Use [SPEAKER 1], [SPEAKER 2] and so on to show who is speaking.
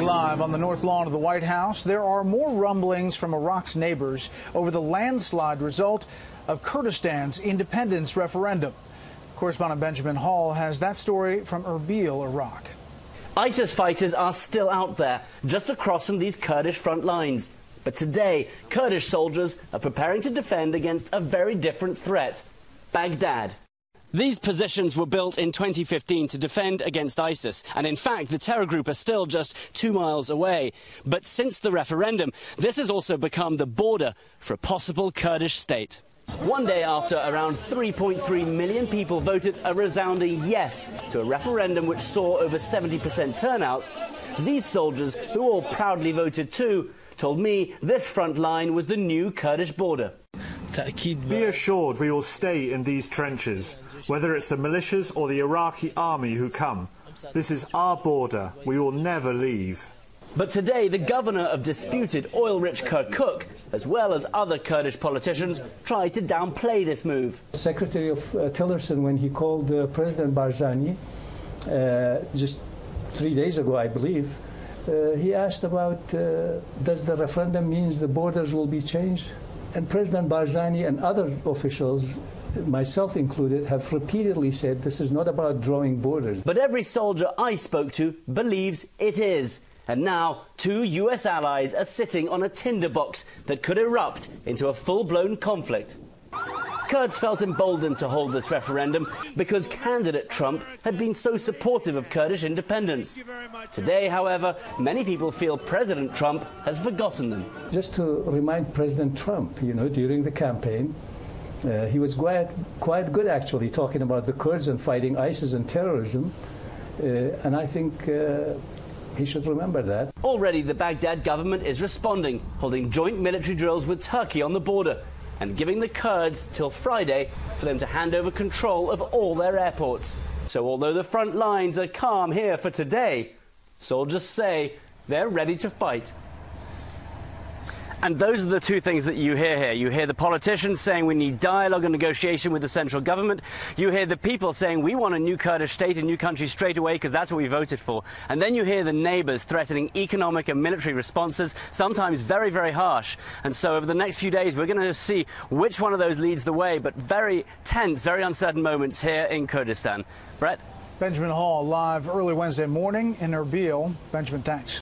[SPEAKER 1] Live on the north lawn of the White House, there are more rumblings from Iraq's neighbors over the landslide result of Kurdistan's independence referendum. Correspondent Benjamin Hall has that story from Erbil, Iraq.
[SPEAKER 2] ISIS fighters are still out there, just across from these Kurdish front lines. But today, Kurdish soldiers are preparing to defend against a very different threat: Baghdad. These positions were built in 2015 to defend against ISIS, and in fact the terror group are still just 2 miles away. But since the referendum, this has also become the border for a possible Kurdish state. One day after around 3.3 million people voted a resounding yes to a referendum which saw over 70% turnout, these soldiers, who all proudly voted too, told me this front line was the new Kurdish border.
[SPEAKER 3] Be assured we will stay in these trenches, whether it's the militias or the Iraqi army who come. This is our border. We will never leave.
[SPEAKER 2] But today, the governor of disputed oil-rich Kirkuk, as well as other Kurdish politicians, tried to downplay this move.
[SPEAKER 4] Secretary of Tillerson, when he called President Barzani just 3 days ago, I believe, he asked about does the referendum mean the borders will be changed? And President Barzani and other officials, myself included, have repeatedly said this is not about drawing borders.
[SPEAKER 2] But every soldier I spoke to believes it is. And now 2 US allies are sitting on a tinderbox that could erupt into a full-blown conflict. Kurds felt emboldened to hold this referendum because candidate Trump had been so supportive of Kurdish independence. Today, however, many people feel President Trump has forgotten them.
[SPEAKER 4] Just to remind President Trump, during the campaign, he was quite good, actually, talking about the Kurds and fighting ISIS and terrorism. And I think he should remember that.
[SPEAKER 2] Already, the Baghdad government is responding, holding joint military drills with Turkey on the border and giving the Kurds till Friday for them to hand over control of all their airports. So although the front lines are calm here for today, soldiers say they're ready to fight. And those are the two things that you hear here. You hear the politicians saying we need dialogue and negotiation with the central government. You hear the people saying we want a new Kurdish state, a new country straight away because that's what we voted for. And then you hear the neighbours threatening economic and military responses, sometimes very, very harsh. And so over the next few days, we're going to see which one of those leads the way, but very tense, very uncertain moments here in Kurdistan. Brett?
[SPEAKER 1] Benjamin Hall live early Wednesday morning in Erbil. Benjamin, thanks.